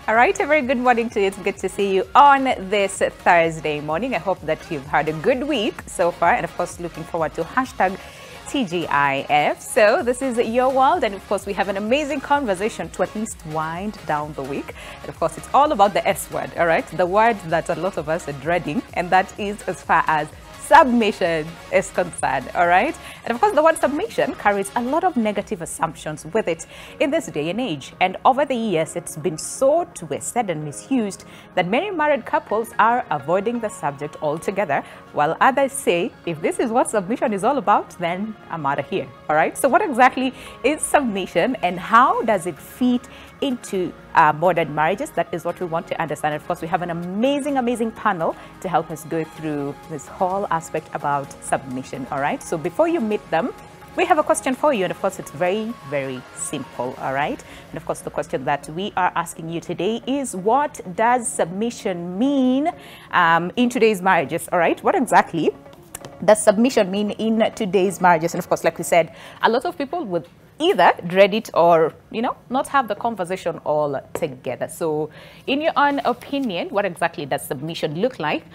All right, a very good morning to you. It's good to see you on this Thursday morning. I hope that you've had a good week so far, and of course, looking forward to hashtag TGIF. So this is your world, and of course, we have an amazing conversation to at least wind down the week. And of course, it's all about the S word, all right? The word that a lot of us are dreading, and that is as far as submission is concerned, all right? And of course, the word submission carries a lot of negative assumptions with it in this day and age. And over the years, it's been so twisted and misused that many married couples are avoiding the subject altogether, while others say, if this is what submission is all about, then I'm out of here, all right? So what exactly is submission, and how does it fit into modern marriages? That is what we want to understand. Of course, we have an amazing panel to help us go through this whole aspect about submission, all right? So before you meet them, we have a question for you, and of course, it's very simple, all right? And of course, the question that we are asking you today is, what does submission mean in today's marriages, all right? What exactly does submission mean in today's marriages? And of course, like we said, a lot of people would either dread it or, you know, not have the conversation all together. So in your own opinion, what exactly does submission look like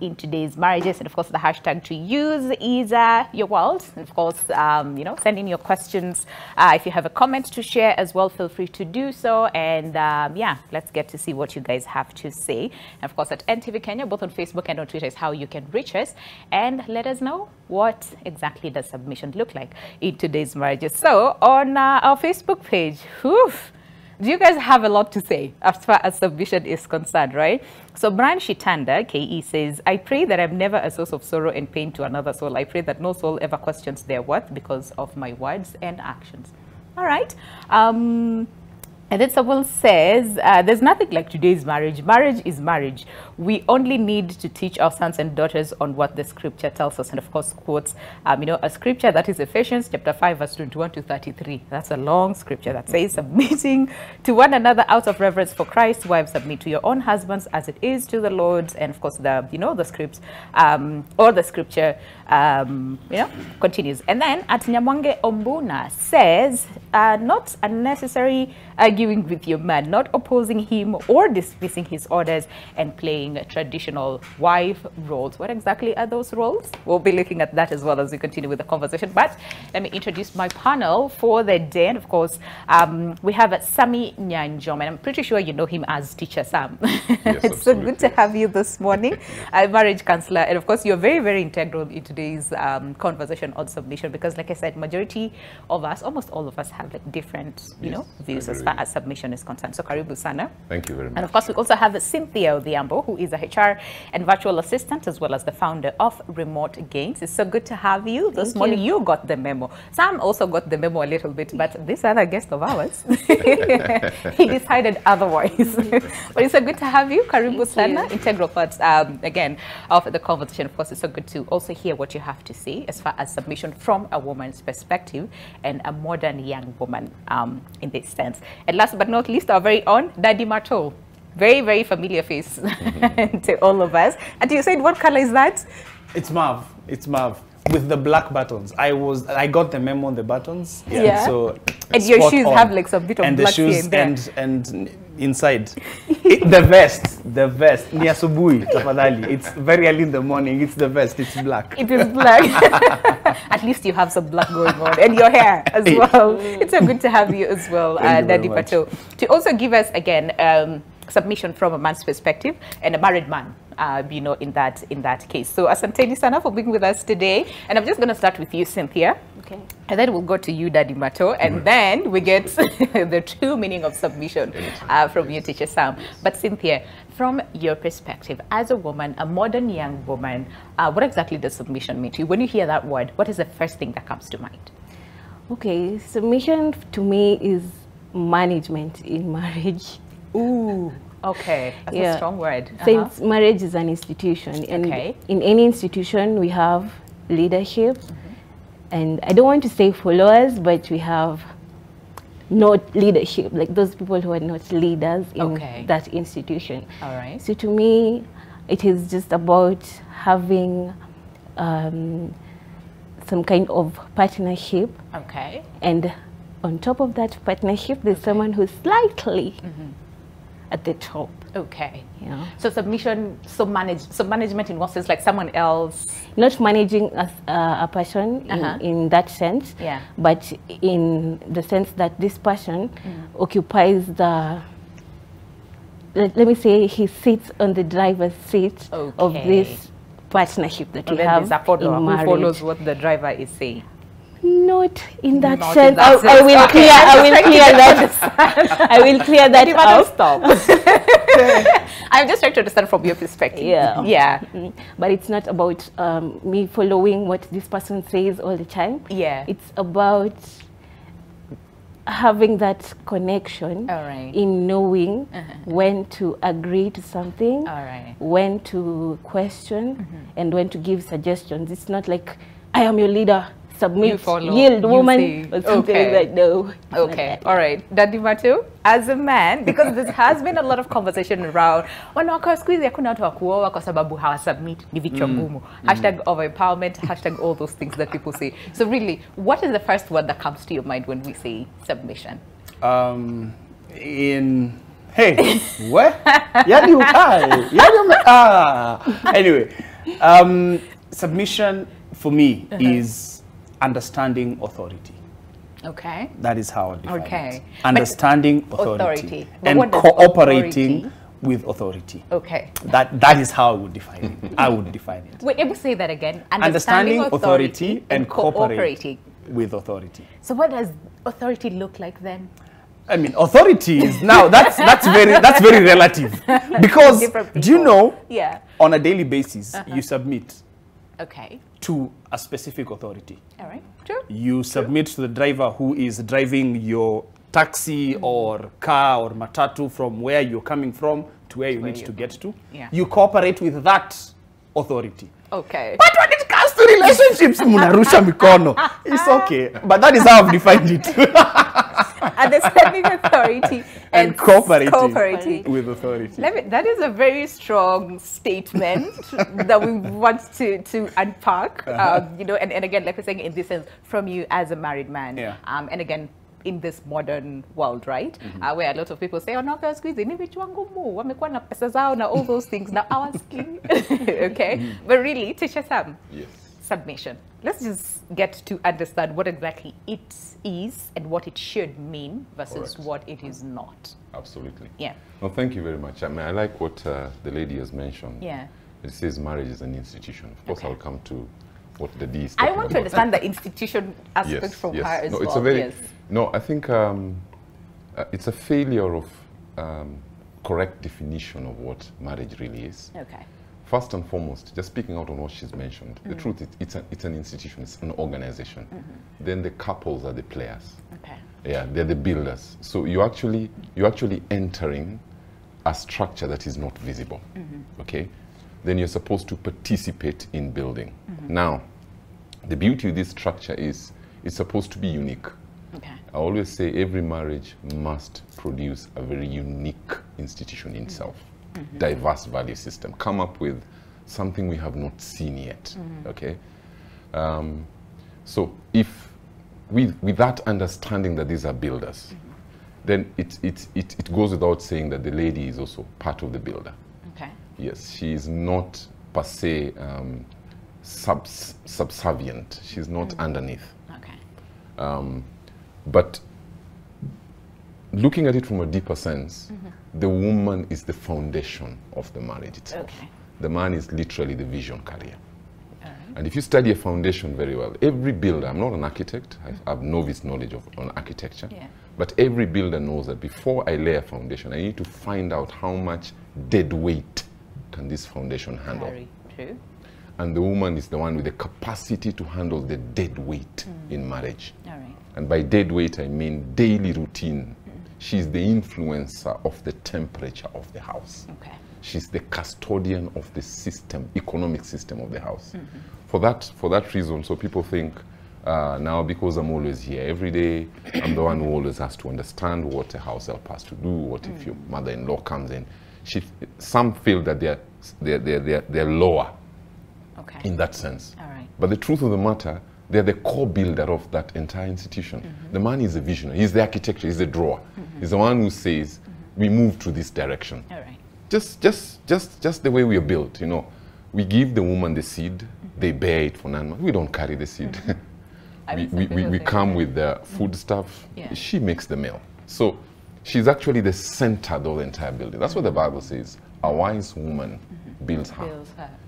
in today's marriages? And of course, the hashtag to use is your world. And of course, you know, send in your questions. If you have a comment to share as well, feel free to do so. And yeah, let's get to see what you guys have to say. And of course, at NTV Kenya, both on Facebook and on Twitter, is how you can reach us and let us know what exactly does submission look like in today's marriages. So on our Facebook page, do you guys have a lot to say as far as submission is concerned, right? So Brian Shitanda, KE, says, I pray that I'm never a source of sorrow and pain to another soul. I pray that no soul ever questions their worth because of my words and actions. All right. And then someone says, there's nothing like today's marriage. Marriage is marriage. We only need to teach our sons and daughters on what the scripture tells us. And of course, quotes, you know, a scripture that is Ephesians chapter 5, verse 21 to 33. That's a long scripture that says, submitting to one another out of reverence for Christ. Wives, submit to your own husbands as it is to the Lord. And of course, the, you know, the scripts, or the scripture, you know, continues. And then at Nyamwange Ombuna says, not unnecessary arguing with your man, not opposing him or dismissing his orders, and playing traditional wife roles. What exactly are those roles? We'll be looking at that as well as we continue with the conversation. But let me introduce my panel for the day. And of course, we have Sammy Nyanjom, and I'm pretty sure you know him as Teacher Sam. Yes, it's so good to have you this morning. Marriage counselor, and of course, you're very integral in today's conversation on submission, because like I said, majority of us, almost all of us, have like different, you know, views as far as submission is concerned. So karibu sana. Thank you very much. And of course, we also have Cynthia Odhiambo, who is a HR and virtual assistant, as well as the founder of Remote Gains. It's so good to have you this morning. You got the memo. Sam also got the memo a little bit, but this other guest of ours, he decided otherwise. But it's so good to have you. Karibu sana. Integral part, again, of the conversation. Of course, it's so good to also hear what you have to say as far as submission from a woman's perspective and a modern young woman in this sense. And last but not least, our very own Daddy Mato. Very familiar face to all of us. And you said, what color is that? It's Marv. It's Marv with the black buttons. I got the memo on the buttons. Yeah. So and your shoes have like some bit of and black the shoes here and there. and inside the vest ni asubuhi tafadhali. It's very early in the morning. It's the vest. It's black. It is black. At least you have some black going on, and your hair as well. It's so good to have you as well, Daddy Pato, to also give us again submission from a man's perspective and a married man, you know, in that case. So asanteni sana for being with us today. And I'm just going to start with you, Cynthia. Okay. And then we'll go to you, Daddy Mato, and then we get the true meaning of submission from you, Teacher Sam. But Cynthia, from your perspective, as a woman, a modern young woman, what exactly does submission mean to you? When you hear that word, what is the first thing that comes to mind? Okay, submission to me is management in marriage. Ooh, okay. That's a strong word. Since marriage is an institution, and in any institution we have leadership, and I don't want to say followers, but we have not leadership, like those people who are not leaders in that institution. All right. So to me, it is just about having some kind of partnership, okay, and on top of that partnership, there's someone who's slightly at the top. Okay. Yeah. So submission, so management in what sense? Like someone else? Not managing a person in that sense, Yeah. but in the sense that this person occupies the, let me say, he sits on the driver's seat of this partnership that we have in marriage. Who follows what the driver is saying? Not in that Not sense. in that I will sense. Okay, clear that. I will clear that out. Stop. I'm just trying to understand from your perspective. Yeah. Yeah. But it's not about me following what this person says all the time. Yeah. It's about having that connection All right. in knowing when to agree to something, All right. when to question, and when to give suggestions. It's not like, I am your leader, submit, yield, woman, or something like that. No. Okay. All right. Daddy Matu, as a man, because this has been a lot of conversation around wanawake siku hizi hakuna watu wa kuoa kwa sababu hawasubmit, ni vichwa ngumu. Hashtag of empowerment, hashtag all those things that people say. So really, what is the first word that comes to your mind when we say submission? Hey, what? Anyway, submission for me is understanding authority. Okay. That is how I define Okay. it. Understanding authority. But And what does cooperating authority? with authority. Okay. That is how I would define it. I would define it. Wait, able to say that again. Understanding authority and cooperating with authority. So what does authority look like then? I mean, authority is now that's very relative, because do you know? Yeah. On a daily basis, you submit Okay. to a specific authority. All right. True. You submit to the driver who is driving your taxi or car or matatu from where you're coming from to where you need to get to. Yeah. You cooperate with that authority. Okay. But when it comes to relationships, munarusha mikono. It's okay. But that is how I've defined it. Understanding authority and cooperating with authority. That is a very strong statement that we want to unpack. You know, and again, like we're saying, in this sense, from you as a married man. Yeah. And again, in this modern world, right? Where a lot of people say, oh, no, all those things. Now, asking. Okay. But really, teacher Sam. Yes. Submission. Let's just get to understand what exactly it is and what it should mean versus what it is not. Absolutely. Yeah. Well, thank you very much. I mean, I like what the lady has mentioned. Yeah. It says marriage is an institution. Of course, I'll come to what the D is I talking want to about. understand the institution aspect from her as well. It's a very, yes. No, I think it's a failure of correct definition of what marriage really is. Okay. First and foremost, just speaking out on what she's mentioned, the truth is it's an institution, it's an organization. Then the couples are the players. Okay. Yeah, they're the builders. So you're actually entering a structure that is not visible. Okay? Then you're supposed to participate in building. Now, the beauty of this structure is it's supposed to be unique. Okay. I always say every marriage must produce a very unique institution in itself. Diverse value system. Come up with something we have not seen yet. Okay? So if with that understanding that these are builders, then it goes without saying that the lady is also part of the builder. Okay. Yes, she is not per se subservient. She's not underneath. Okay. But looking at it from a deeper sense, the woman is the foundation of the marriage itself. Okay. The man is literally the vision carrier. And if you study a foundation very well, every builder, I'm not an architect, I have novice knowledge on architecture, but every builder knows that before I lay a foundation, I need to find out how much dead weight can this foundation handle. Very true. And the woman is the one with the capacity to handle the dead weight in marriage. All right. And by dead weight, I mean daily routine. She's the influencer of the temperature of the house. Okay. She's the custodian of the system, economic system of the house. For that reason, so people think, now because I'm always here every day, I'm the one who always has to understand what a house help has to do, what if your mother-in-law comes in. Some feel that they're lower in that sense. All right. But the truth of the matter, they're the core builder of that entire institution. The man is a visionary. He's the architecture. He's the drawer. He's the one who says, we move to this direction. All right. Just the way we are built, you know. We give the woman the seed. They bear it for 9 months. We don't carry the seed. we come with the food stuff. Yeah. She makes the meal. So she's actually the center of the entire building. That's what the Bible says. A wise woman builds her.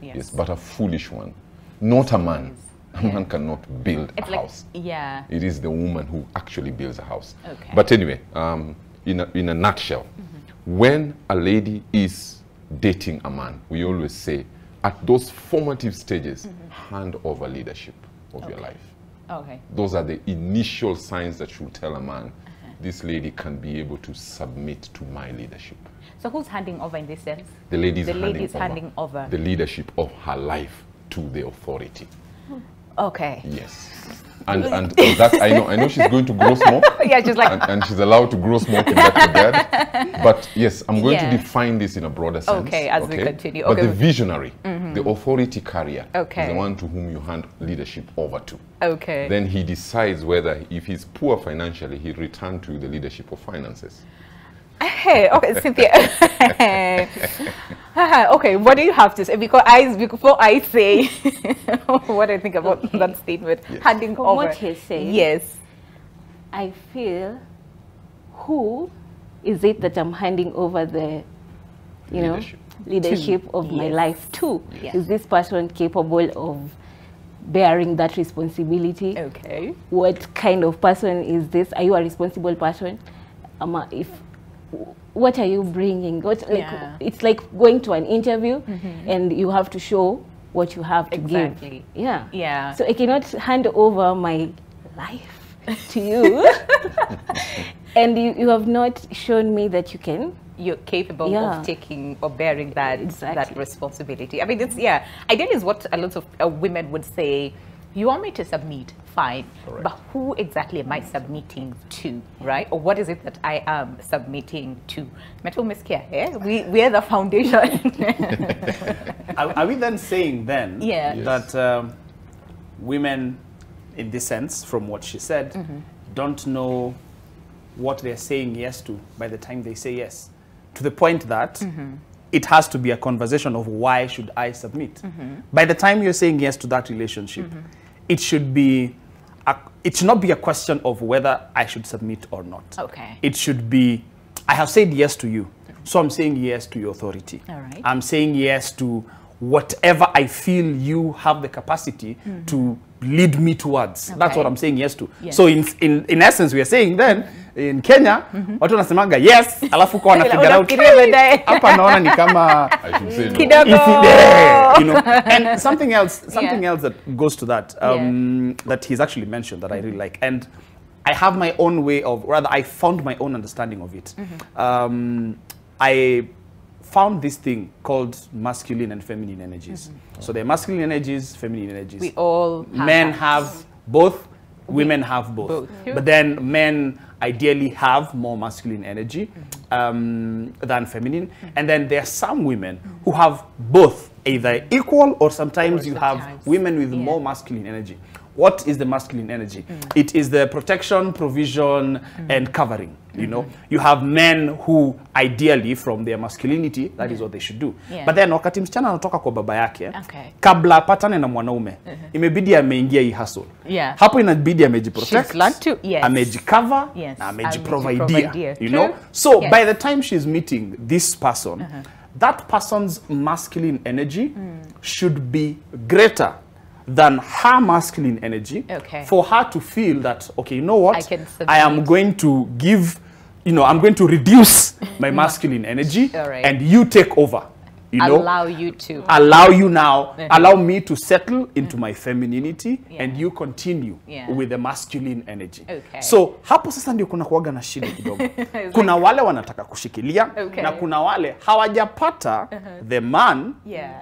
Yes, but a foolish one, not a man. A man cannot build a house. Yeah. It is the woman who actually builds a house. Okay. But anyway, in a nutshell, when a lady is dating a man, we always say, at those formative stages, hand over leadership of your life. Okay. Those are the initial signs that should tell a man, this lady can be able to submit to my leadership. So who's handing over in this sense? The lady is handing over the leadership of her life to the authority. Okay. Yes. And that I know she's going to grow smoke. Yeah, she's like and she's allowed to grow smoke in that regard. But yes, I'm going to define this in a broader sense. Okay, as we continue. But okay. the visionary, the authority carrier, okay, is the one to whom you hand leadership over to. Okay. Then he decides whether, if he's poor financially, he'll return to the leadership of finances. Hey, okay, Cynthia. Okay, what do you have to say? Before I say what I think about that statement, handing From over. what he's saying, yes, I feel, who is it that I'm handing over the, leadership of my life to? Yes. Is this person capable of bearing that responsibility? Okay. What kind of person is this? Are you a responsible person? What are you bringing? It's like going to an interview and you have to show what you have to give. Yeah. Yeah. So I cannot hand over my life to you and you have not shown me that you can. You're capable of taking or bearing that responsibility. I mean, ideally is what a lot of women would say, you want me to submit, fine. Correct. But who exactly am I submitting to, right? Or what is it that I am submitting to? Metal Miskia, we are the foundation. Are we then saying that women, in this sense, from what she said, don't know what they're saying yes to by the time they say yes? To the point that it has to be a conversation of why should I submit? By the time you're saying yes to that relationship, it should not be a question of whether I should submit or not. Okay. It should be, I have said yes to you, so I'm saying yes to your authority. All right. I'm saying yes to whatever I feel you have the capacity to lead me towards. Okay. That's what I'm saying yes to. Yes. So in essence, we are saying then, in Kenya, watu wanasemanga yes, alafu kwa wana figure out, hapa naona ni kama, I should say no. You know, and something else that goes to that, that he's actually mentioned that I really like. And I have my own way of, rather I found my own understanding of it. I found this thing called masculine and feminine energies. So there are masculine energies, feminine energies. We all have men have both, women have both. But then men ideally have more masculine energy than feminine. And then there are some women who have both, either equal or sometimes you have women with more masculine energy. What is the masculine energy? It is the protection, provision, and covering. You know, you have men who ideally from their masculinity, that is what they should do. But then wakati msichana anatoka kwa baba yake, kabla apatane na mwanaume, imebidi ameingia hii hustle. Hapo inabidi amejiprotect, amejicover, na amejiprovidea. You know? So by the time she's meeting this person, that person's masculine energy should be greater than her masculine energy for her to feel that, okay, you know what, I am going to give, you know, I'm going to reduce my masculine energy and you take over. You know, allow you to. Allow you now, allow me to settle into my femininity and you continue with the masculine energy. So, hapo sasa ndio kuna kuwaga na shida kidogo. Kuna wale wanataka kushikilia na kuna wale hawajapata the man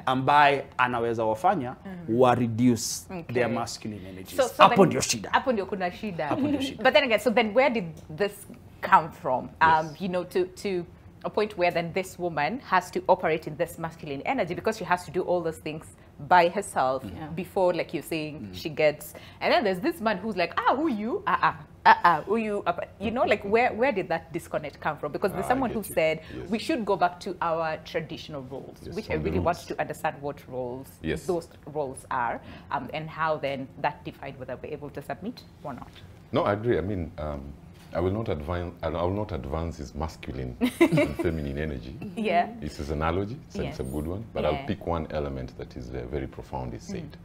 ambaye anaweza wafanya wa reduce their masculine energies. Hapo ndio shida. Hapo ndio kuna shida. But then again, so then where did this come from? You know, to a point where then this woman has to operate in this masculine energy because she has to do all those things by herself before, like you're saying, she gets, and then there's this man who's like, who you? Who you? You know, like where did that disconnect come from? Because there's someone who said we should go back to our traditional roles, which I really want to understand what roles those roles are, and how then that defined whether we're able to submit or not. No, I agree. I mean, I will not advance his masculine and feminine energy. Yeah. It's his analogy, so it's a good one. But I'll pick one element that is very profoundly said.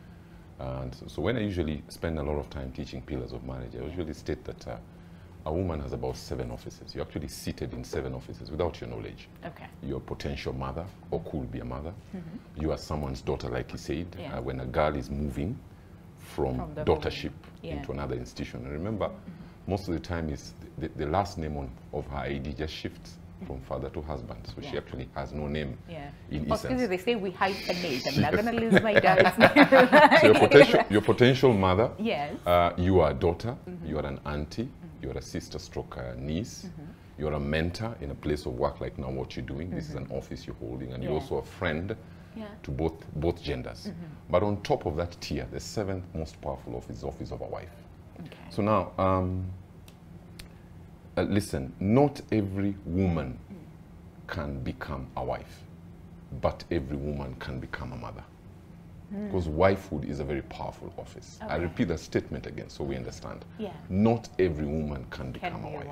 And so when I usually spend a lot of time teaching pillars of marriage, I usually state that a woman has about 7 offices. You're actually seated in 7 offices without your knowledge. Okay. You're a potential mother, or could be a mother. You are someone's daughter, like he said. When a girl is moving from daughtership into another institution. And remember, most of the time is the last name of her ID just shifts from father to husband. So she actually has no name in essence. They say we hyphenate. I'm not going to lose my dad's name. So your potential mother, yes. You are a daughter, you are an auntie, you are a sister stroke niece, you are a mentor in a place of work like now what you're doing. This is an office you're holding, and you're also a friend to both genders. But on top of that tier, the 7th most powerful office is the office of a wife. Okay. So now, listen, not every woman can become a wife, but every woman can become a mother. Because wifehood is a very powerful office. I repeat that statement again so we understand. Not every woman can become a wife,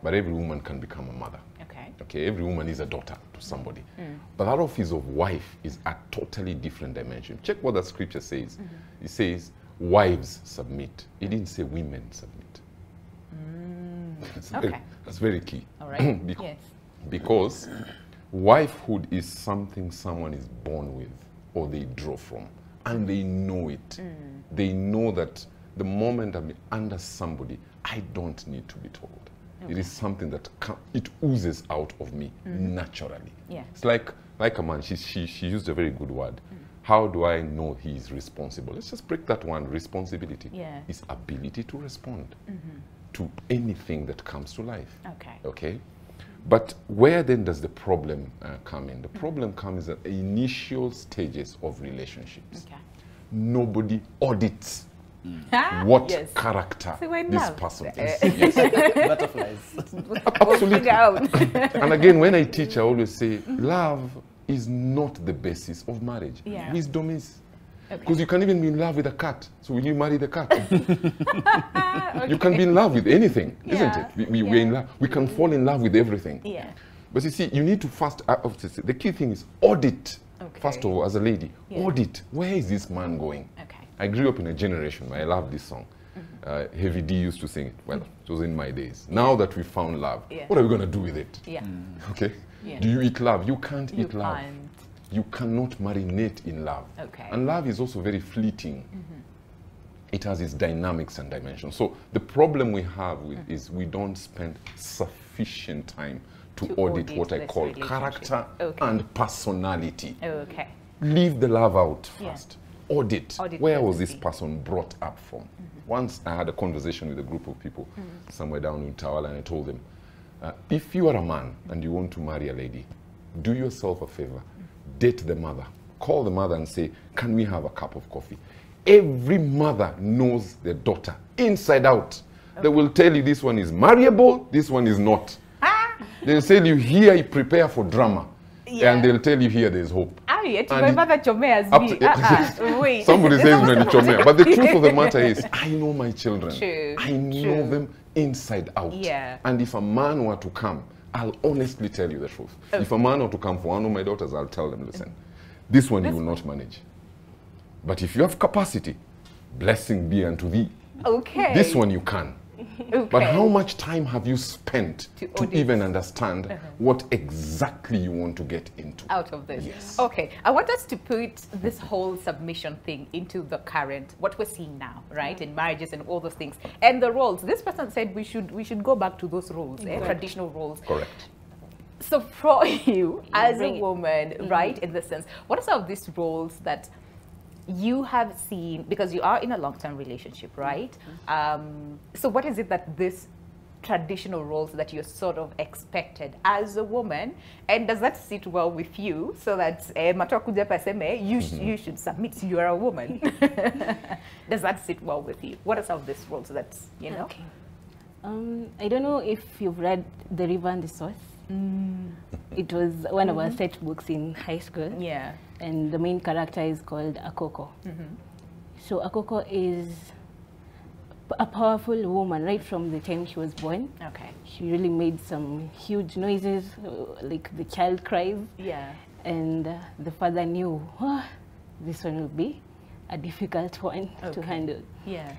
but every woman can become a mother. Okay, every woman is a daughter to somebody. But that office of wife is a totally different dimension. Check what the scripture says. It says, wives submit. It didn't say women submit. That's very key. All right. Because wifehood is something someone is born with or they draw from, and they know it. They know that the moment I'm under somebody, I don't need to be told. It is something that it oozes out of me naturally. It's like a man. She used a very good word. How do I know he is responsible? Let's just break that one. Responsibility is ability to respond to anything that comes to life. Okay. But where then does the problem come in? The problem comes at the initial stages of relationships. Nobody audits what character this person is. Butterflies. Absolutely. And again, when I teach, I always say, love is not the basis of marriage. Wisdom is. Because you can even be in love with a cat. So will you marry the cat? You can be in love with anything, isn't it? We're in love. We can fall in love with everything. But you see, you need to first, the key thing is audit. First of all, as a lady, audit. Where is this man going? I grew up in a generation where I love this song. Heavy D used to sing it. Well, it was in my days. Now that we found love, what are we going to do with it? Okay? Do you eat love? You can't eat love. You cannot marinate in love. And love is also very fleeting. It has its dynamics and dimensions. So the problem we have is we don't spend sufficient time to audit what I call character and personality. Leave the love out first. Audit. Where was this person brought up from? Once I had a conversation with a group of people somewhere down in Tawala, and I told them, if you are a man and you want to marry a lady, do yourself a favor. Date the mother. Call the mother and say, can we have a cup of coffee? Every mother knows their daughter inside out. They will tell you this one is marriable, this one is not. They'll tell you here you prepare for drama. And they'll tell you here there's hope. My mother chomeas me. Wait. Somebody says when chomea. But the truth of the matter is, I know my children. I know them inside out. And if a man were to come, I'll honestly tell you the truth. If a man were to come for one of my daughters, I'll tell them, listen, this one you will not manage. But if you have capacity, blessing be unto thee. This one you can. But how much time have you spent to even understand what exactly you want to get into? Out of this. I want us to put this whole submission thing into the current, what we're seeing now, right? In marriages and all those things. And the roles. This person said we should go back to those roles, traditional roles. Correct. So for you, as a woman, right, in the sense, what are some of these roles that you have seen, because you are in a long-term relationship, right? So what is it that this traditional roles that you're sort of expected as a woman, and does that sit well with you, so that you should submit, you are a woman? Does that sit well with you? What are some of these roles that, you know? Okay. I don't know if you've read The River and the Source. It was one of our set books in high school. Yeah. And the main character is called Akoko. So Akoko is a powerful woman right from the time she was born. Okay. She really made some huge noises, like the child cries. Yeah. And the father knew, this one will be a difficult one to handle. Yeah.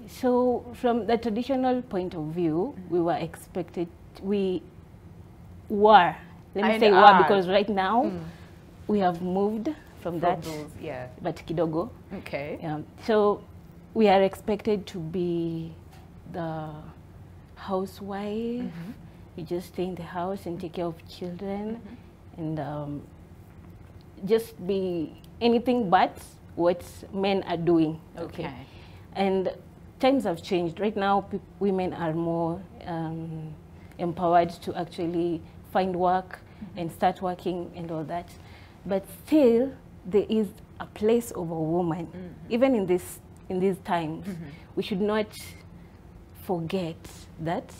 So from the traditional point of view, we were expected, we were, let me say were, because right now we have moved from that, those, yeah. but kidogo. Okay. So we are expected to be the housewife. We just stay in the house and take care of children and just be anything but what men are doing. Okay. And times have changed. Right now, women are more empowered to actually find work and start working and all that. But still, there is a place of a woman. Even in these times, we should not forget that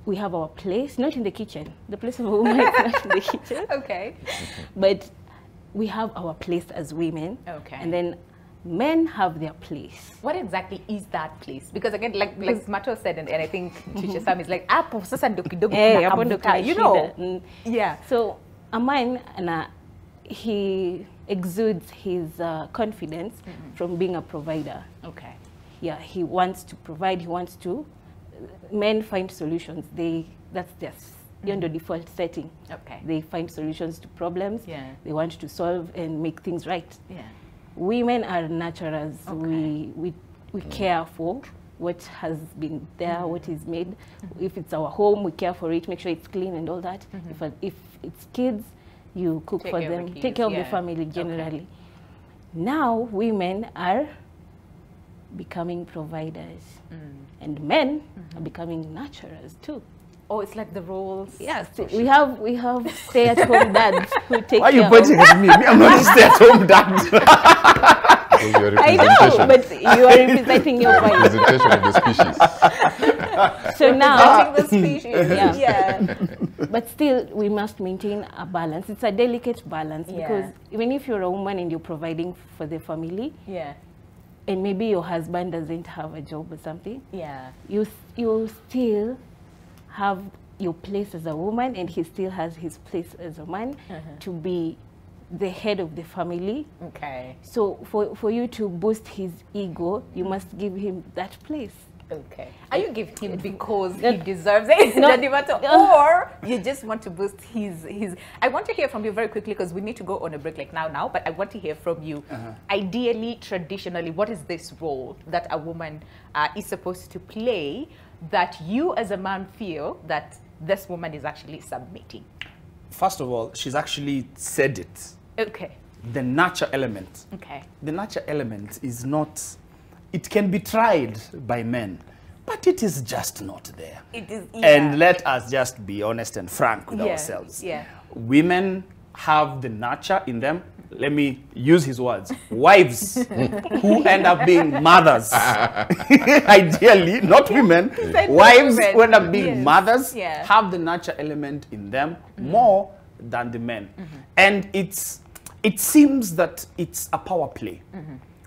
we have our place, not in the kitchen. The place of a woman is not in the kitchen. Okay. But we have our place as women. Okay. And then men have their place. What exactly is that place? Because again, like Mato said, and I think Teacher Sam is like, "Apo sasa ndo kidogo kunakavuta," you know. Yeah. So a man, he exudes his confidence from being a provider. Okay. Yeah, he wants to provide. He wants to. Men find solutions. That's their default setting. Okay. They find solutions to problems. Yeah. They want to solve and make things right. Yeah. Women are nurturers. Okay. We care for what has been there, what is made. If it's our home, we care for it, make sure it's clean and all that. If it's kids, you cook for them, take care of the family generally. Now women are becoming providers, and men are becoming nurturers too. Oh, it's like the roles. Yes, we have stay-at-home dads who take. Why are you care pointing at me? I'm not a stay-at-home dad. I know, but you are representing your wife. Representation of the species. So now, the species. Yeah. But still, we must maintain a balance. It's a delicate balance because even if you're a woman and you're providing for the family, and maybe your husband doesn't have a job or something, you still have your place as a woman, and he still has his place as a man to be the head of the family. Okay. So for you to boost his ego, you must give him that place. Okay. Are you giving him because he deserves it? Or you just want to boost his... I want to hear from you very quickly because we need to go on a break like now, but I want to hear from you. Ideally, traditionally, what is this role that a woman is supposed to play that you as a man feel that this woman is actually submitting? First of all, she's actually said it. Okay. The nurture element. Okay. The nurture element is not, it can be tried by men, but it is just not there. It is, And let us just be honest and frank with ourselves. Women have the nurture in them. Let me use his words. Wives who end up being mothers. Ideally, not women. Wives who end up being mothers have the nurture element in them more than the men. And it seems that it's a power play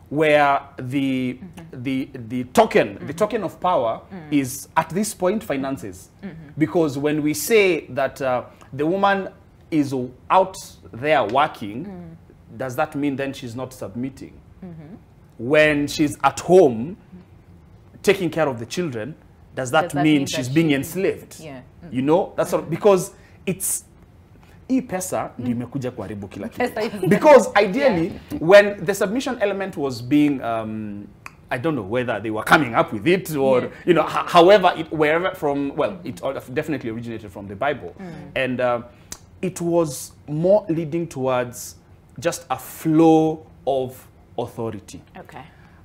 where the token of power is at this point finances. Because when we say that the woman is out there working, does that mean then she's not submitting? When she's at home taking care of the children, does that mean she's being enslaved? You know, that's all, because it's pesa ndio imekuja kuharibu kila kitu. Because ideally, when the submission element was being I don't know whether they were coming up with it or, you know, however, wherever from, well, it definitely originated from the Bible. And it was more leading towards just a flow of authority. Okay.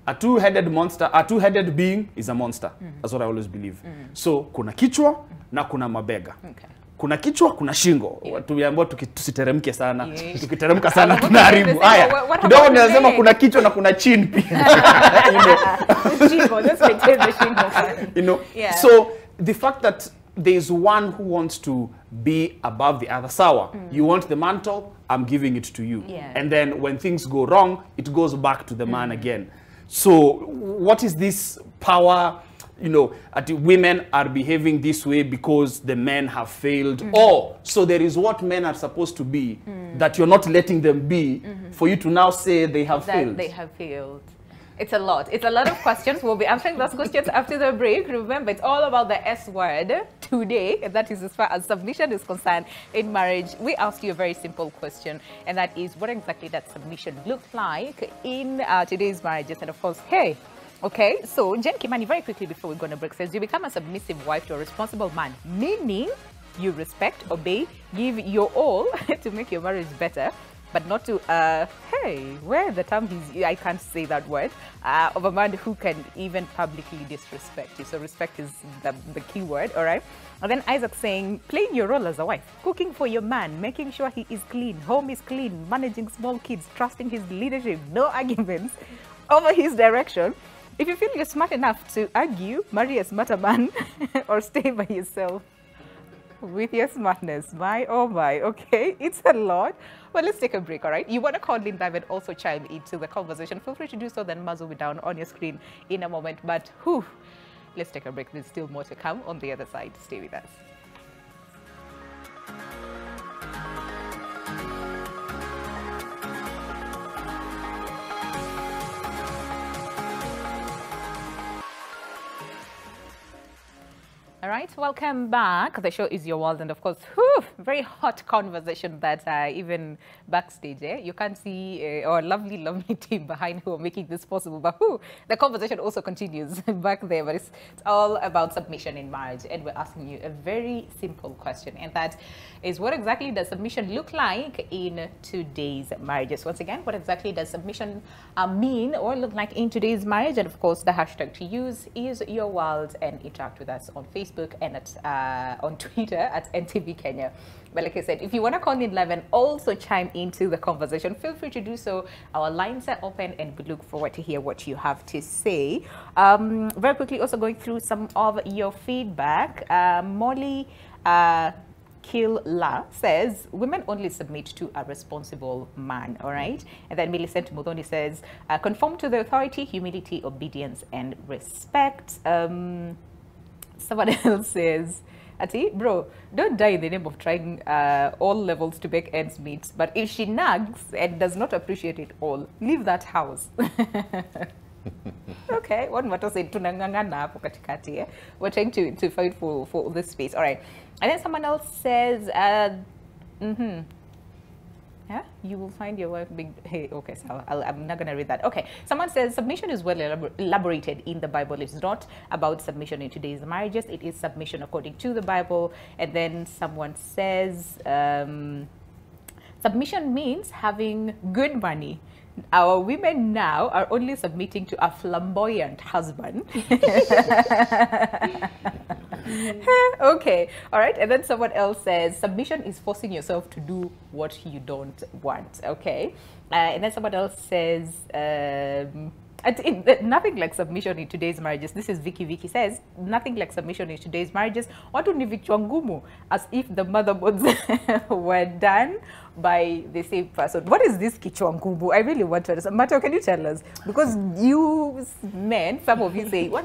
a two-headed monster, a two-headed being is a monster. That's what I always believe. So kuna kichwa na kuna mabega. Okay. Kuna kichwa, kuna shingo. Tumeambiwa tusiteremke sana. Tukiteremka sana tunaharibu. Haya. Kidogo nasema kuna kichwa na kuna chin pia. Shingo, let's maintain the shingo. You know. Yeah. So the fact that there is one who wants to be above the other. Sawa, you want the mantle, I'm giving it to you. Yeah. And then when things go wrong, it goes back to the man again. So what is this power? You know, women are behaving this way because the men have failed. Or, so there is what men are supposed to be that you're not letting them be for you to now say they have failed. They have failed. It's a lot. It's a lot of questions. We'll be answering those questions after the break. Remember, it's all about the S word today, and that is as far as submission is concerned in marriage. We asked you a very simple question, and that is, what exactly does submission look like in today's marriages? And of course, hey, okay, so Jen Kimani, very quickly before we go on a break, says you become a submissive wife to a responsible man, meaning you respect, obey, give your all to make your marriage better, but not to, hey, where the term is, I can't say that word, of a man who can even publicly disrespect you. So respect is the key word, all right? And then Isaac saying, playing your role as a wife, cooking for your man, making sure he is clean, home is clean, managing small kids, trusting his leadership, no arguments over his direction. If you feel you're smart enough to argue, marry a smarter man or stay by yourself with your smartness. My, oh my, okay, it's a lot. Well, let's take a break, all right? You want to call in live and also chime into the conversation. Feel free to do so, then Maz will be down on your screen in a moment. But, whew, let's take a break. There's still more to come on the other side. Stay with us. All right, welcome back. The show is Your World, and of course, whew, very hot conversation that even backstage, you can't see our lovely, lovely team behind who are making this possible. But whew, the conversation also continues back there. But it's all about submission in marriage, and we're asking you a very simple question, and that is, what exactly does submission look like in today's marriages? Once again, what exactly does submission mean or look like in today's marriage? And of course, the hashtag to use is Your World, and interact with us on Facebook and on Twitter at NTV Kenya. But like I said, if you want to call in live and also chime into the conversation, feel free to do so. Our lines are open, and we look forward to hear what you have to say. Very quickly, also going through some of your feedback. Molly Killa says, women only submit to a responsible man, all right? And then Millicent Mudoni says, conform to the authority, humility, obedience, and respect. Someone else says, Ati, bro, don't die in the name of trying all levels to make ends meet. But if she nags and does not appreciate it all, leave that house. Okay, one matter said, we're trying to fight for this space. All right. And then someone else says, yeah, you will find your wife being, hey, okay, so I'm not going to read that. Okay, someone says submission is well elaborated in the Bible. It's not about submission in today's marriages. It is submission according to the Bible. And then someone says submission means having good money. Our women now are only submitting to a flamboyant husband. Okay, all right. And then someone else says submission is forcing yourself to do what you don't want. Okay, and then someone else says nothing like submission in today's marriages. This is Vicky says, nothing like submission in today's marriages. Watu ni vichwa ngumu, as if the motherboards were done by the same person. What is this kichwa ngumu? I really want to understand. Mato, can you tell us? Because you men, some of you say, what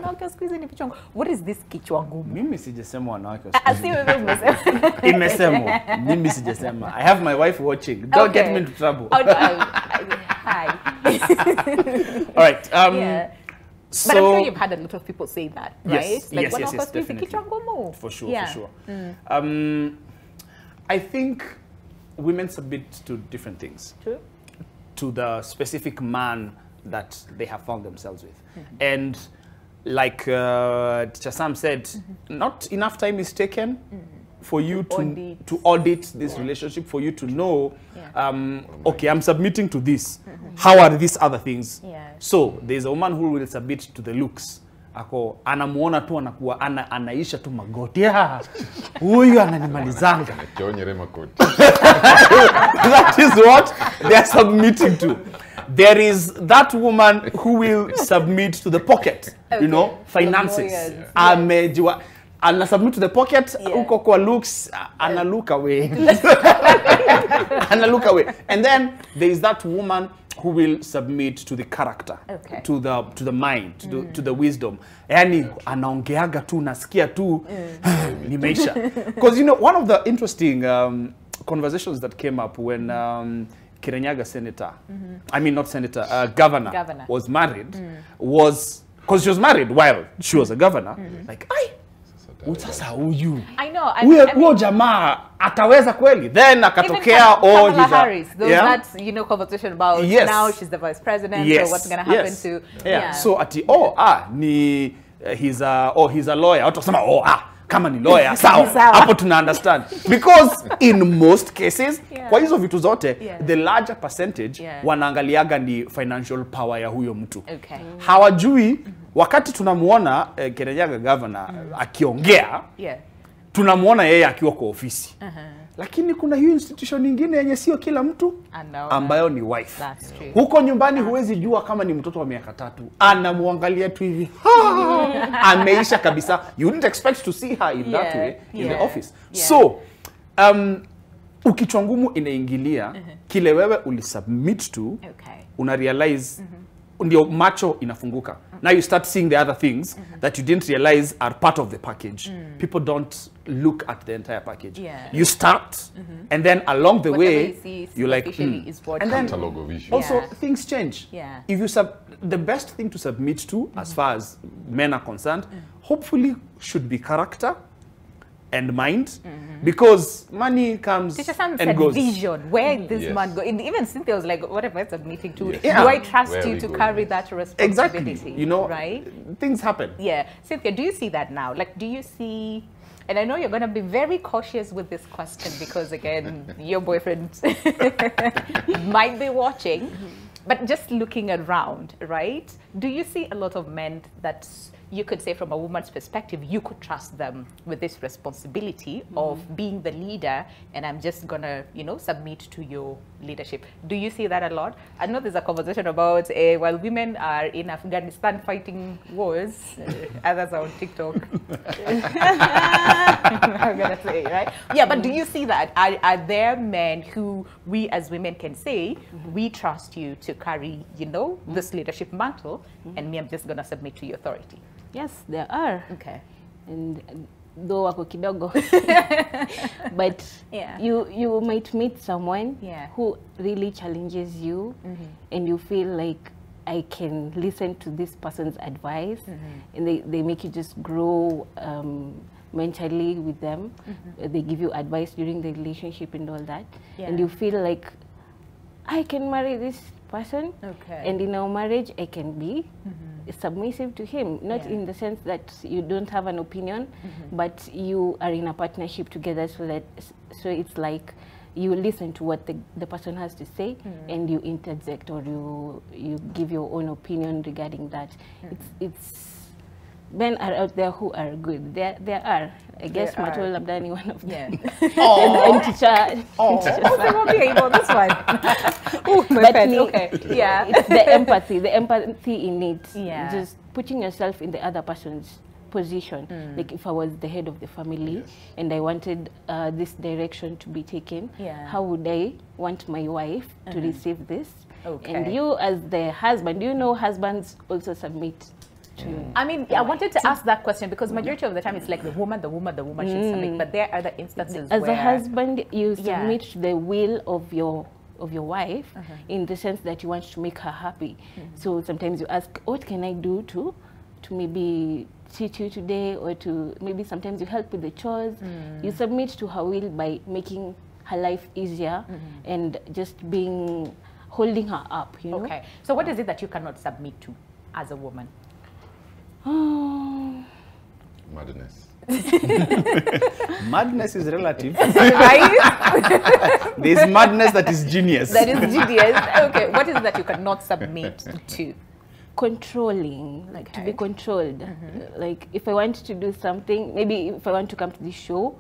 is this kichwa ngumu? Mimi sijasema wanawake Imesemwa. Mimi sijasema. I have my wife watching. Don't get me into trouble. Hi. All right. Yeah. So, but I'm sure you've had a lot of people say that, right? Yes, like, yes, definitely. For sure, yeah. for sure. I think women submit to different things. True. To the specific man that they have found themselves with. And like Teacher Sam said, not enough time is taken for you to audit this relationship, for you to know, okay, I'm submitting to this. How are these other things? So there's a woman who will submit to the looks. Ako anamuona tu anakuwa anaisha tu magoti. Huyu ananimalizanga. That is what they are submitting to. There is that woman who will submit to the pocket, you know, finances. Ana submit to the pocket, uko kwa looks, ana look away. Ana look away. And then there is that woman who will submit to the character, to the mind, to the wisdom. Yani anaongeaga tu, nasikia tu, nimeisha. Because you know, one of the interesting conversations that came up when Kirinyaga senator, I mean not senator, governor was married, was, because she was married while she was a governor, like, sasa huyu. I know. Huyo jamaa ataweza kweli. Then akatokea Harris, that, you know, conversation about now she's the vice president, so what's going to happen to so ati he's a lawyer. Watu wasema kama ni lawyer sawa. Hapo tuna understand. Because in most cases kwa hizo vitu zote the larger percentage wanaangaliaga ni financial power ya huyo mtu. Hawajui wakati tunamuona Kirinyaga governor akiongea, tunamuona yeye akiwa kwa ofisi. Lakini kuna hiyo institution nyingine yenye sio kila mtu ambayo ni wife. Huko nyumbani huwezi jua kama ni mtoto wa miaka 3. Anamuangalia tu hivi. Ameisha kabisa. You wouldn't expect to see her in that way in the office. So, ukichwa ngumu inaingilia kile wewe ulisubmit to, una realize ndio macho inafunguka. Now you start seeing the other things that you didn't realize are part of the package. People don't look at the entire package. You start, and then along the way, you're like, and then also things change. If you the best thing to submit to, as far as men are concerned, hopefully should be character and mind, because money comes and goes. Vision, where this man go. Even Cynthia was like, what am I submitting to? Do I trust you to carry that responsibility? Exactly. You know, right? Things happen. Cynthia, do you see that now? Like, do you see? And I know you're going to be very cautious with this question because, again, your boyfriend might be watching. But just looking around, right? Do you see a lot of men that you could say from a woman's perspective, you could trust them with this responsibility of being the leader, and I'm just gonna, you know, submit to your leadership? Do you see that a lot? I know there's a conversation about while women are in Afghanistan fighting wars, others are on TikTok. I'm gonna say, right? Yeah, but do you see that? Are there men who we as women can say, we trust you to carry, you know, this leadership mantle, and me, I'm just gonna submit to your authority? Yes, there are. Okay. And though wako kidogo, but you might meet someone who really challenges you, and you feel like I can listen to this person's advice, and they make you just grow mentally with them. They give you advice during the relationship and all that, and you feel like I can marry this person, and in our marriage I can be submissive to him, not in the sense that you don't have an opinion, but you are in a partnership together, so it's like you listen to what the person has to say, and you interject, or you give your own opinion regarding that. It's men are out there who are good. There are. I guess Matul Abdani, one of them. And teacher. This one. It's the empathy in it. Just putting yourself in the other person's position. Like if I was the head of the family and I wanted this direction to be taken, how would I want my wife to receive this? And you as the husband, do you know husbands also submit? I mean, I wanted to ask that question because majority of the time it's like the woman should submit, but there are other instances as a husband, you submit to the will of your wife in the sense that you want to make her happy. So sometimes you ask, what can I do to maybe teach you today, or to maybe sometimes you help with the chores. You submit to her will by making her life easier and just holding her up, you know? Okay. So what is it that you cannot submit to as a woman? Madness. Madness is relative. Right? There's madness that is genius. That is genius. Okay, what is it that you cannot submit to? Controlling, like to be controlled. Like if I want to do something, maybe if I want to come to this show,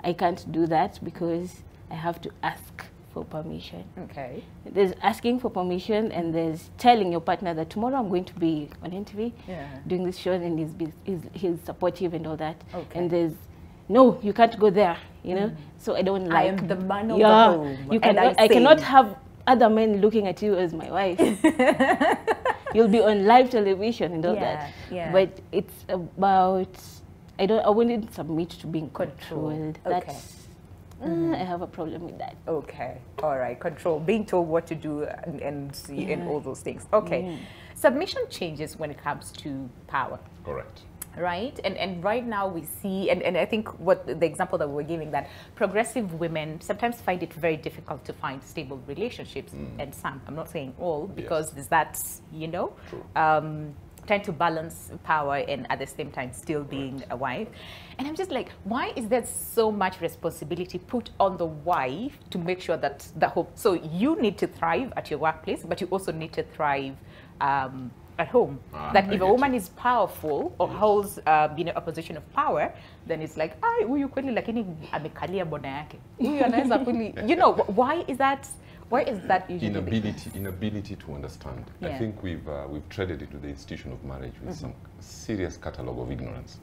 I can't do that because I have to ask for permission. Okay. There's asking for permission, and there's telling your partner that tomorrow I'm going to be on NTV doing this show, and he's supportive and all that. Okay. And there's no, you can't go there, you know. So I don't like. I am the man of the home. You cannot. I cannot have other men looking at you as my wife. You'll be on live television and all that. Yeah. But it's about I wouldn't submit to being controlled. Okay. That's I have a problem with that. Okay. All right. Control. Being told what to do and all those things. Okay. Submission changes when it comes to power. Correct. Right? And right now we see, and I think what the example that we were giving, that progressive women sometimes find it very difficult to find stable relationships. And some, I'm not saying all, because there's that, you know, trying to balance power and at the same time still being a wife. And I'm just like, why is there so much responsibility put on the wife to make sure that the whole, so you need to thrive at your workplace, but you also need to thrive at home. That if a woman is powerful or holds you know, a position of power, then it's like, huyu kweli lakini amekalia bona yake. Huyu anaweza kweli, you know, why is that? Why is that usually? Inability to understand. I think we've treaded into the institution of marriage with some serious catalogue of ignorance.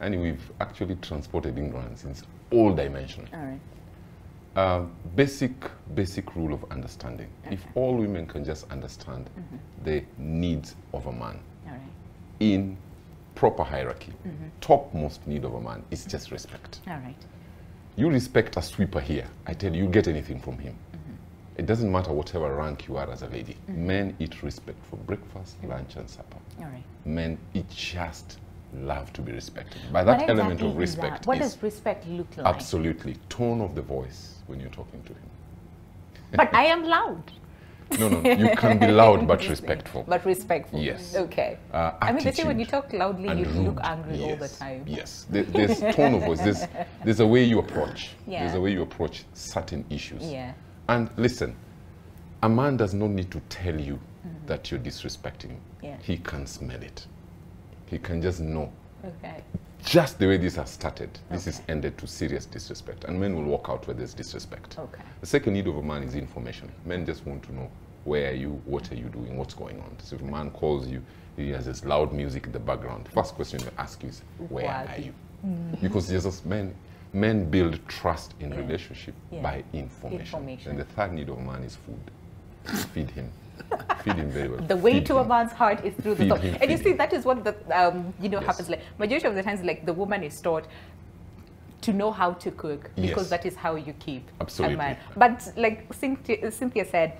And we've actually transported ignorance in all dimensions. All right. Basic rule of understanding. If all women can just understand the needs of a man in proper hierarchy, topmost need of a man is just respect. All right. You respect a sweeper here, I tell you, you get anything from him. It doesn't matter whatever rank you are as a lady. Men eat respect for breakfast, lunch, and supper. All right. Men just love to be respected. By that element of respect. What does respect look like? Absolutely. Tone of the voice when you're talking to him. But I am loud. No, you can be loud but respectful. But respectful. Yes. Okay. I mean, they say when you talk loudly, you look angry all the time. Yes. There's tone of voice. There's a way you approach. Yeah. There's a way you approach certain issues. Yeah. And listen, a man does not need to tell you that you're disrespecting him. Yeah. He can smell it. He can just know. Okay. Just the way this has started, this is ended to serious disrespect. And men will walk out where there's disrespect. Okay. The second need of a man is information. Men just want to know, where are you, what are you doing, what's going on. So if a man calls you, he has this loud music in the background. First question they ask you is, where are you? Because Jesus, men build trust in relationship by information. And the third need of a man is food. Feed him. Feed him very well. The way to a man's heart is through the thought. And you see, that is what the you know, happens. Like majority of the times, like the woman is taught to know how to cook because that is how you keep a man. But like Cynthia said,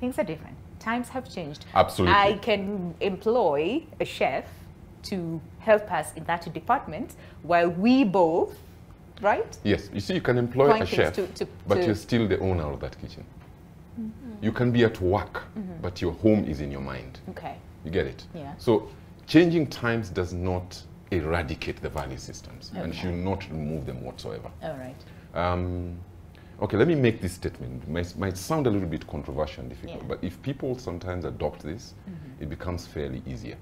things are different. Times have changed. Absolutely. I can employ a chef to help us in that department while we both, right? Yes. You see, you can employ a chef, but you're still the owner of that kitchen. You can be at work, but your home is in your mind. Okay. You get it? Yeah. So changing times does not eradicate the value systems and should not remove them whatsoever. All right. Okay, let me make this statement. It might sound a little bit controversial and difficult, but if people sometimes adopt this, it becomes fairly easier.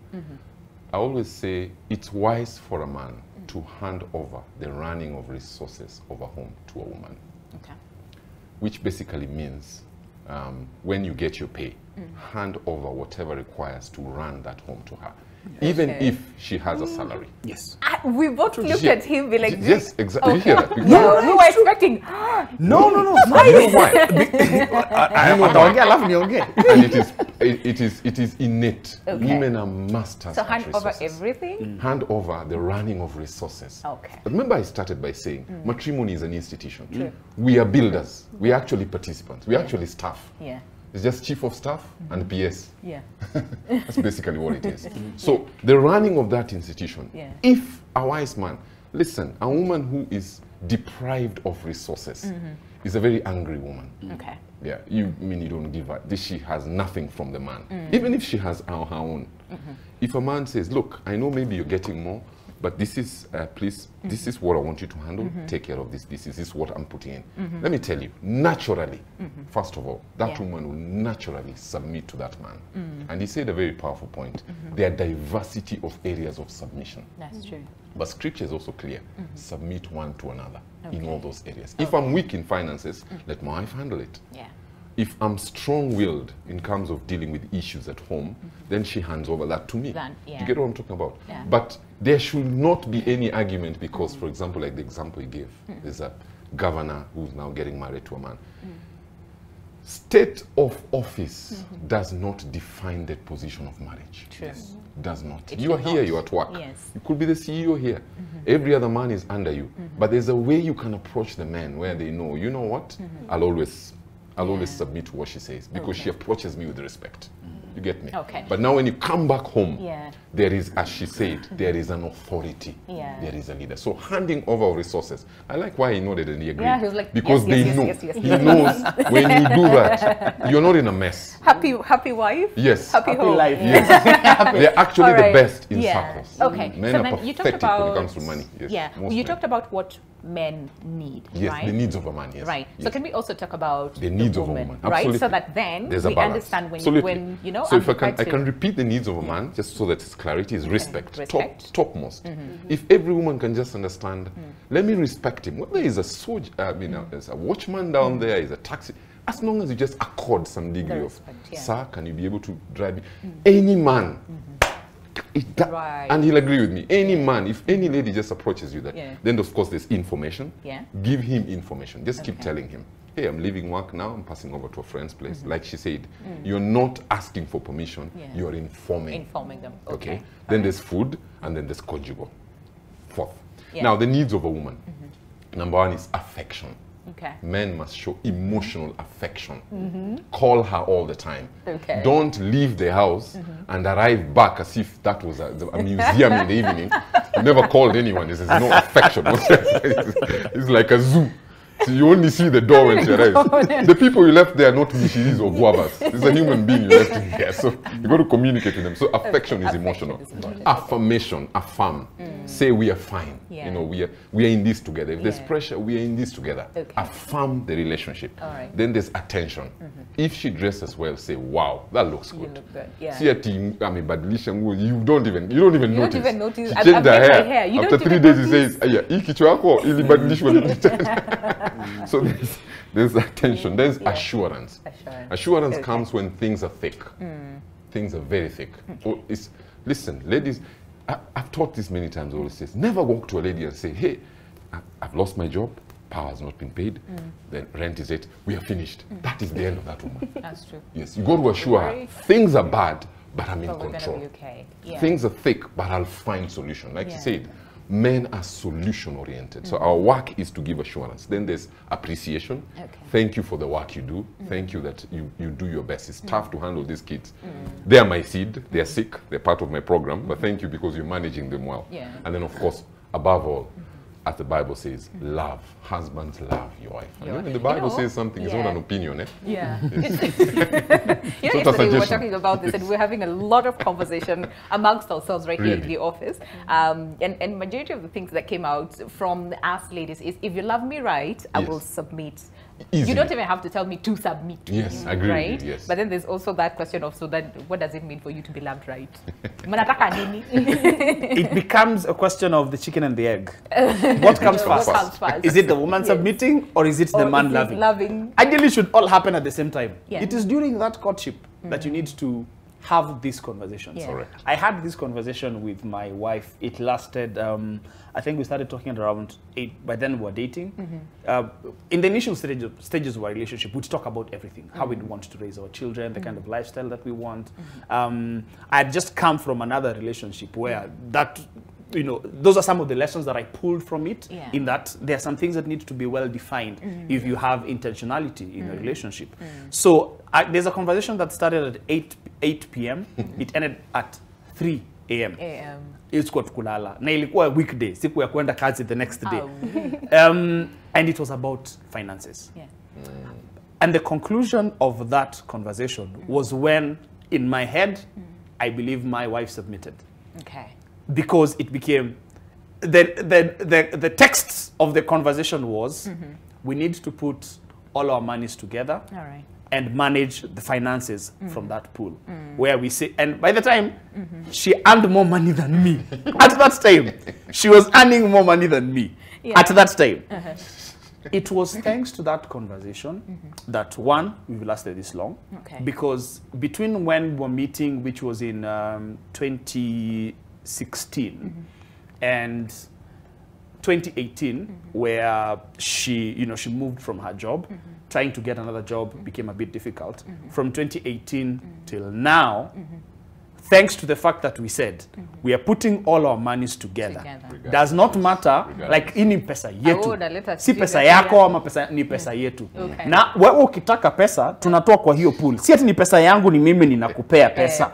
I always say it's wise for a man to hand over the running of resources of a home to a woman. Okay. Which basically means when you get your pay, hand over whatever requires to run that home to her, even if she has a salary. Yes. We both looked at him, be like, yes, exactly. You hear that? We were expecting. No. You know why? And it is innate. Women are masters. So at hand over resources. everything. Hand over the running of resources. Okay. Remember, I started by saying matrimony is an institution. We are builders. We are actually participants. We are actually staff. Yeah. It's just chief of staff and PS. Yeah. That's basically what it is. So the running of that institution, if a wise man, listen, a woman who is deprived of resources is a very angry woman. Okay. Yeah, you mean you don't give her, she has nothing from the man. Even if she has her own. If a man says, look, I know maybe you're getting more, but this is, please, this is what I want you to handle. Take care of this. This is what I'm putting in. Let me tell you, naturally, first of all, that woman will naturally submit to that man. And he said a very powerful point. There are diversity of areas of submission. That's true. But scripture is also clear. Submit one to another in all those areas. If I'm weak in finances, let my wife handle it. Yeah. If I'm strong-willed in terms of dealing with issues at home, then she hands over that to me. You get what I'm talking about? Yeah. But there should not be any argument because, for example, like the example you gave, there's a governor who's now getting married to a man. State of office does not define the position of marriage. True. Does not. It You are should here, not. you're at work. Yes. You could be the CEO here. Every other man is under you. But there's a way you can approach the men where they know, you know what? I'll always submit to what she says because she approaches me with respect. You get me? Okay. But now when you come back home, Yeah. there is, as she said, there is an authority. Yeah. There is a leader. So handing over of resources. I like why he nodded and he agreed. Yeah, he was like, because yes, they yes, know. yes, yes, yes. He knows when you do that, you're not in a mess. Happy wife? Yes. Happy home. life. Yes. They're actually All right. the best in Yeah. circles. Okay. Men So are then you talked pathetic when about, it comes to money. Yes. Yeah. Most You men. talked about what men need, Yes, right? the needs of a man, yes. Right. Yes. So can we also talk about The needs of a woman. right? Absolutely. So that then There's a we balance. understand when Absolutely. you know. So if I prepared can to- repeat the needs of a man, just so that it's clarity, is respect. Respect. Topmost. If every woman can just understand, let me respect him. Whether he's there's a watchman down there, is a taxi, as long as you just accord some degree of, respect, yeah. sir, can you be able to drive me? Any man. Right. And he'll agree with me. Any man, if any lady just approaches you that, Yeah. then of course there's information. Yeah. Give him information. Just keep Okay. telling him, hey, I'm leaving work now, I'm passing over to a friend's place. Like she said, you're not asking for permission, Yeah. you're informing. Informing them. Okay. Then there's food, and then there's conjugal. Fourth. Yeah. Now, the needs of a woman. Number one is affection. Okay. Men must show emotional affection. Call her all the time. Okay. Don't leave the house and arrive back as if that was a museum in the evening. You never called anyone. There's no affection. It's like a zoo. So you only see the door when she arrives. The people you left there are not Mishiris or Guavas. It's a human being you left in here. So you got to communicate with them. So affection is emotional. Affirmation, affirm. Say we are fine. Yeah. You know, we are in this together. If there's Yeah. pressure, we are in this together. Okay. Affirm the relationship. All right. Then there's attention. If she dresses well, say, wow, that looks good. look good, yeah. See a team, badilisha nguo, you don't even notice. even notice. She I've changed her made my hair. hair. You After don't 3 even days, he notice. says, "Aya, hii kichwa yako ilibadilishwa lini?" So there's attention. There's assurance. Assurance Okay. comes when things are thick. Things are very thick. Oh, listen, ladies, I've taught this many times. Always says, never walk to a lady and say, "Hey, I've lost my job. Power has not been paid. Then rent is it. We are finished." That is the end of that woman. That's true. Yes, you got to assure her things are bad, but I'm in But we're control. gonna be okay. Yeah. Things are thick, but I'll find solution. Like Yeah. you said, men are solution oriented. So our work is to give assurance. Then there's appreciation. Okay. Thank you for the work you do. Thank you that you do your best. It's tough to handle these kids. They are my seed. They're sick. They're part of my program. But thank you because you're managing them well. Yeah. And then of course, above all, as the Bible says, love. Husbands, love your wife. And when the Bible says something, it's not yeah. an opinion. Eh? Yeah. It's not a Yesterday we were suggestion. talking about this and we were having a lot of conversation amongst ourselves right here in Really? the office. And majority of the things that came out from us ladies is, if you love me right, I Yes. will submit. Easily. You don't even have to tell me to submit to Yes, you, I agree with right? you, yes. But then there's also that question of, so then what does it mean for you to be loved right? Mnataka nini? It becomes a question of the chicken and the egg. What comes What first? comes first? Is it the woman submitting or is it the Or man is it loving? loving? Ideally, it should all happen at the same time. Yeah. It is during that courtship that you need to have these conversations. Yeah. Correct. I had this conversation with my wife. It lasted, I think we started talking at around 8. By then we were dating. In the initial stages of our relationship, we'd talk about everything. How we'd want to raise our children, the kind of lifestyle that we want. I had just come from another relationship where that, you know, those are some of the lessons that I pulled from it, Yeah. in that there are some things that need to be well defined if you have intentionality in a relationship. So there's a conversation that started at 8 p.m. It ended at 3 a.m. Ilikuwa tukulala na ilikuwa weekday, siku ya kwenda kazi the next day. And it was about finances. Yeah. And the conclusion of that conversation was when, in my head, I believe my wife submitted. Okay. Because it became, the text of the conversation was, we need to put all our monies together. All right. And manage the finances from that pool, where we say, and by the time she earned more money than me, at that time, she was earning more money than me at that time. It was thanks to that conversation that one, we've lasted this long, because between when we were meeting, which was in 2016, and 2018, where she moved from her job, trying to get another job became a bit difficult. From 2018 till now, thanks to the fact that we said we are putting all our monies together. Does not matter, like ini pesa yetu. Si pesa yako ama pesa ni pesa yetu. Na wewe ukitaka pesa, tunatoa kwa hiyo pool. Si ati ni pesa yangu ni mimi ninakupea pesa.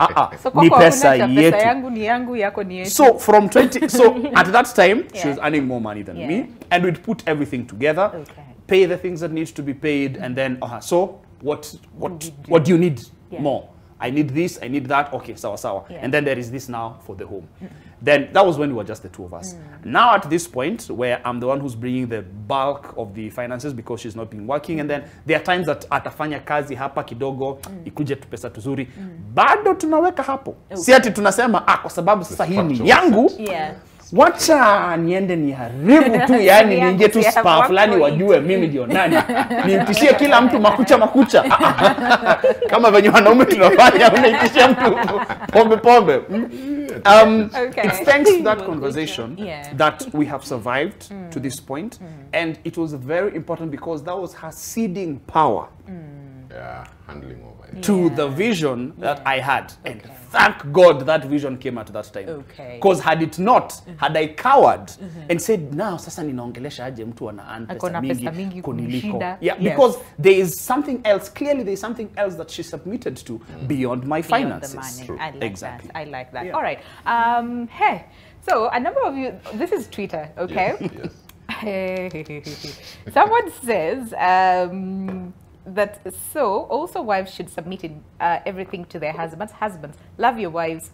Ni pesa yetu. Pesa yangu ni yangu, yako ni yetu. So from 20, so at that time, she was earning more money than me, and we'd put everything together. Pay the things that needs to be paid, and then so what do you need more? I need this, I need that. Okay, sawa sawa. And then there is this now for the home. Then that was when we were just the two of us. Now at this point where I'm the one who's bringing the bulk of the finances because she's not been working, and then there are times that atafanya kazi hapa kidogo ikuje tu pesa tuzuri, bado tunaweka hapo. Si ati tunasema kwa sababu sasa hii ni yangu. Wacha niende niharibu tu, yani niingie tu spa fulani wajue mimi ndio nani. Niitishie kila mtu makucha. Kama venye wanaume tunafanya, unaitishia mtu pombe. It's thanks to that conversation that we have survived to this point. And it was very important because that was her seeding power. Handling over it. To the vision that I had. And thank God that vision came at that time. Because had it not, had I cowered and said, now sasa ninaongelesha aje mtu ana earn pesa mingi kuniliko. Because there is something else, clearly there is something else that she submitted to beyond my finances. I like that. I like that. All right. Hey, so a number of you, this is Twitter, okay? Someone says, that also wives should submit everything to their husbands. Husbands, love your wives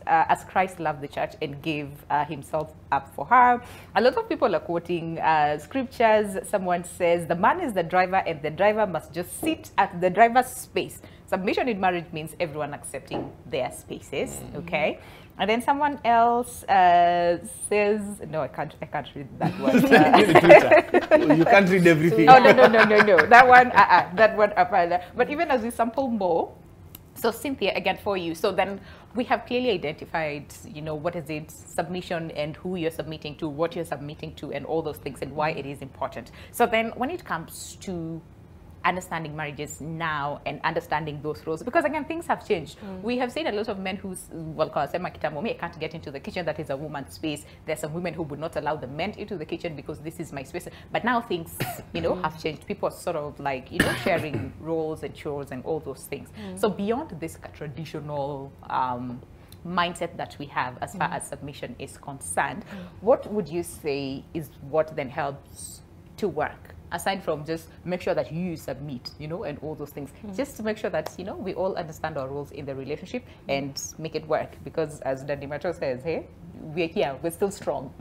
as Christ loved the church and gave himself up for her. A lot of people are quoting scriptures. Someone says the man is the driver and the driver must just sit at the driver's space. Submission in marriage means everyone accepting their spaces, okay? And then someone else says, no, I can't read that one. You can't read everything. Oh, no. That one, but even as we sample more, so Cynthia, again for you. So then we have clearly identified, what is it, submission and who you're submitting to, what you're submitting to, and all those things and why it is important. So then when it comes to understanding marriages now and understanding those roles, because again things have changed. We have seen a lot of men who I can't get into the kitchen, that is a woman's space. There's some women who would not allow the men into the kitchen because this is my space. But now things have changed. People are sort of like sharing roles and chores and all those things. So beyond this traditional mindset that we have as far as submission is concerned, what would you say is what then helps to work? Aside from just make sure that you submit, and all those things, just to make sure that, we all understand our roles in the relationship and make it work. Because as Dandy Macho says, hey, we're here, we're still strong,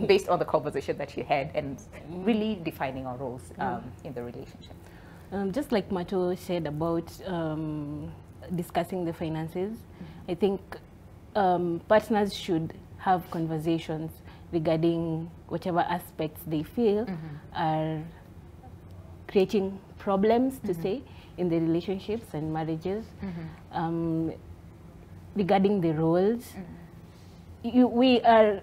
based on the conversation that you had and really defining our roles in the relationship. Just like Macho said about discussing the finances, I think partners should have conversations regarding whatever aspects they feel are creating problems, to say, in the relationships and marriages. Regarding the roles, you are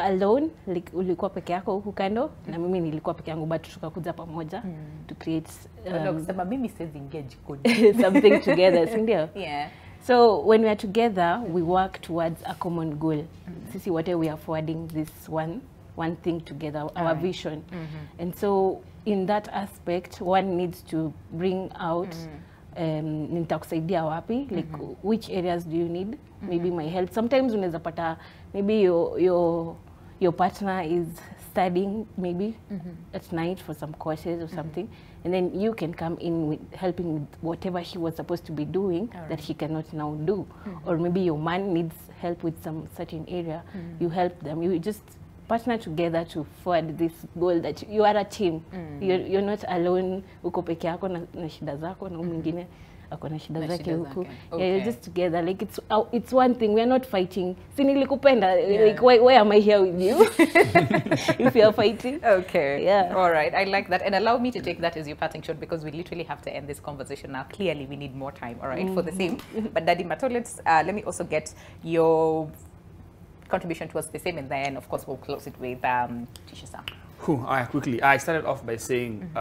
alone, like ulikuwa peke yako huku kando, na mimi nilikuwa peke yangu, but tukakuja pamoja to create something together, sindio? Yeah. So when we are together, we work towards a common goal. Sisi wote we are forwarding this one thing together, our vision. And so in that aspect, one needs to bring out nitakusaidia wapi, like which areas do you need, maybe my help. Sometimes unaweza pata maybe your your partner is studying maybe at night for some courses or something, and then you can come in with helping with whatever he was supposed to be doing that he cannot now do. Or maybe your man needs help with some certain area, you help them. You just partner together to forward this goal that you are a team. You're not alone, uko peke yako na shida zako na mwingine akona shida zake huku. Yeah, you're just together. Like it's one thing. We are not fighting. Si nilikupenda. Like why am I here with you? If you are fighting. Okay. Yeah. All right. I like that. And allow me to take that as your parting shot, because we literally have to end this conversation now. Clearly, we need more time. All right, for the same. But Daddy Mato, let me also get your contribution towards the same, and then of course we'll close it with Tisha Sam. Quickly, I started off by saying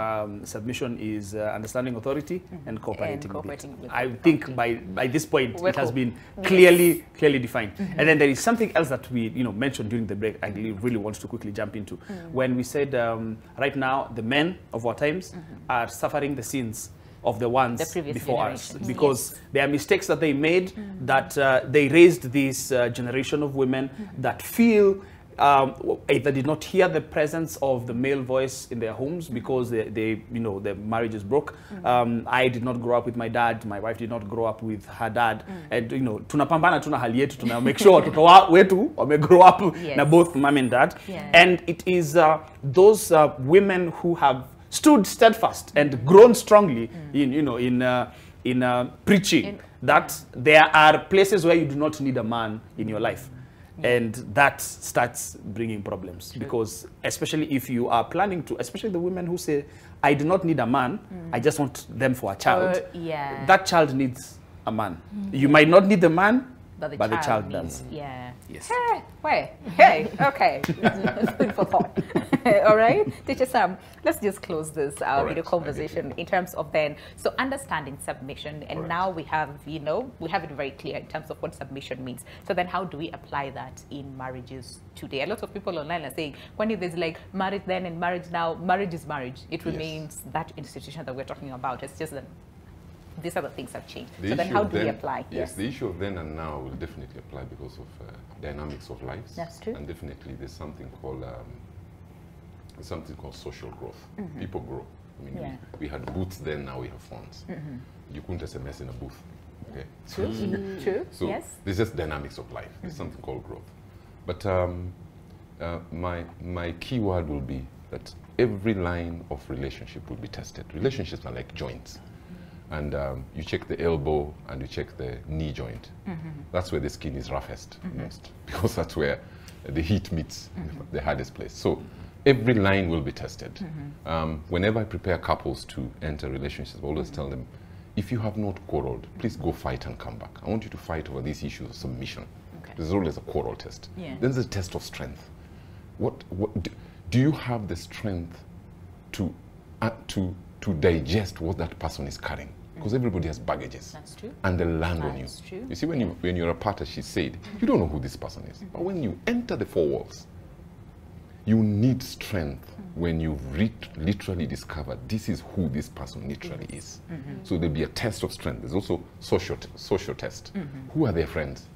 submission is understanding authority and cooperating with it. I think by this point it has been clearly defined. And then there is something else that we mentioned during the break. I really want to quickly jump into when we said right now the men of our times are suffering the sins of the ones before us, because there are mistakes that they made, that they raised this generation of women that feel either did not hear the presence of the male voice in their homes because their marriage is broke. I did not grow up with my dad. My wife did not grow up with her dad. And tunapambana tuna hali yetu, tuna make sure watoto wetu wame grow up na both mom and dad. And it is those women who have stood steadfast and grown strongly in preaching that there are places where you do not need a man in your life. And that starts bringing problems. Because especially if you are planning to, especially the women who say, I do not need a man, I just want them for a child. That child needs a man. You might not need the man, but the child does. Yeah. Yes. Hey, wait. Hey, okay. Food for thought. All right. Teacher Sam, let's just close this video conversation in terms of then, so understanding submission. And now we have, we have it very clear in terms of what submission means. So then how do we apply that in marriages today? A lot of people online are saying, when there's like marriage then and marriage now, marriage is marriage. It remains that institution that we're talking about. It's just that these other things have changed. So then how do we apply? Yes, the issue of then and now will definitely apply because of dynamics of lives. That's true. And definitely there's something called social growth. People grow. I mean, we had booths then, now we have phones. You couldn't SMS in a booth. Okay. True. True. So yes. there's just dynamics of life. There's something called growth. But my key word will be that every line of relationship will be tested. Relationships are like joints. And you check the elbow and you check the knee joint. That's where the skin is roughest most, because that's where the heat meets the hardest place. So every line will be tested. Whenever I prepare couples to enter relationships, I always tell them, if you have not quarreled, please go fight and come back. I want you to fight over these issues of submission. There's always a quarrel test. Then there's a test of strength. What do you have the strength to digest what that person is carrying? Because everybody has baggages. That's true. And they land on you. True. You see, when you're a part, as she said, you don't know who this person is. But when you enter the four walls, you need strength when you've literally discovered this is who this person literally is. So there'll be a test of strength. There's also social test. Who are their friends?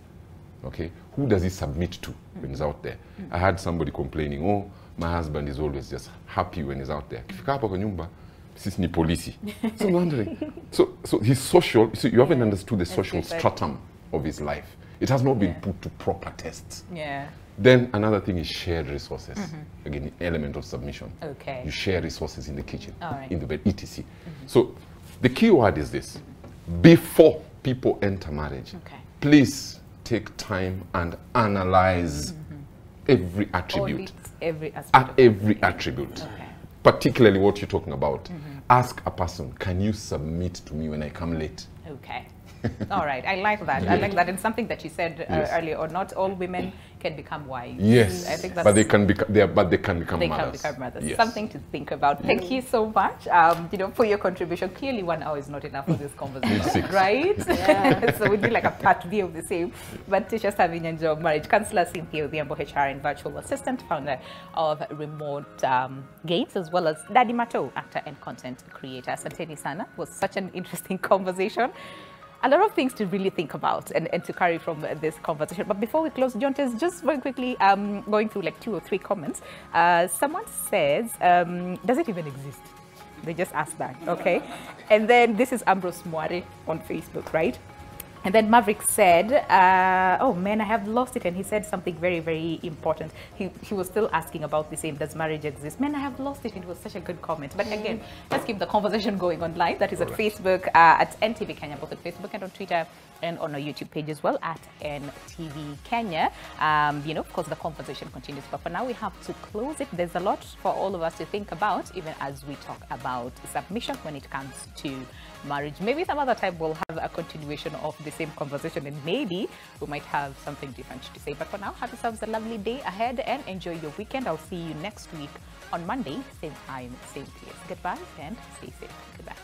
Okay, who does he submit to when he's out there? I had somebody complaining, oh, my husband is always just happy when he's out there. Kifika hapa kwa nyumba, sisi ni polisi. So I'm wondering, so he's social, so you haven't understood the social stratum of his life. It has not been put to proper tests. Then another thing is shared resources. Again, the element of submission. Okay. You share resources in the kitchen, in the bed, etc. So the key word is this. Before people enter marriage, please take time and analyze every attribute. Every aspect. Every attribute. Particularly what you're talking about. Ask a person, can you submit to me when I come late? Okay. All right. I like that. I like that. And something that you said earlier, or not all women can become wives. Yes. I think that's, but they can become mothers. They can become mothers. Yes. Something to think about. Thank you so much, for your contribution. Clearly 1 hour is not enough for this conversation, right? So we do like a part B of the same. But Tisha Savinyanjo, marriage counselor, Cynthia Odhiambo, HR and virtual assistant, founder of Remote Games, as well as Daddy Mato, actor and content creator. Asanteni sana. It was such an interesting conversation. a lot of things to really think about and to carry from this conversation. But before we close, John, just very quickly going through like 2 or 3 comments. Someone says, does it even exist? They just asked that, okay? And then this is Ambrose Moire on Facebook, right? And then Maverick said, oh man, I have lost it. And he said something very, very important. He was still asking about the same, does marriage exist? Man, I have lost it. It was such a good comment. But again, let's keep the conversation going online. That is at Facebook, at NTV Kenya, both on Facebook and on Twitter, and on our YouTube page as well, at NTV Kenya. You know, of course, the conversation continues. But for now, we have to close it. There's a lot for all of us to think about, even as we talk about submission when it comes to marriage. Maybe some other time we'll have a continuation of the same conversation, and maybe we might have something different to say. But for now, have yourselves a lovely day ahead and enjoy your weekend. I'll see you next week on Monday, same time, same place. Goodbye and stay safe. Goodbye.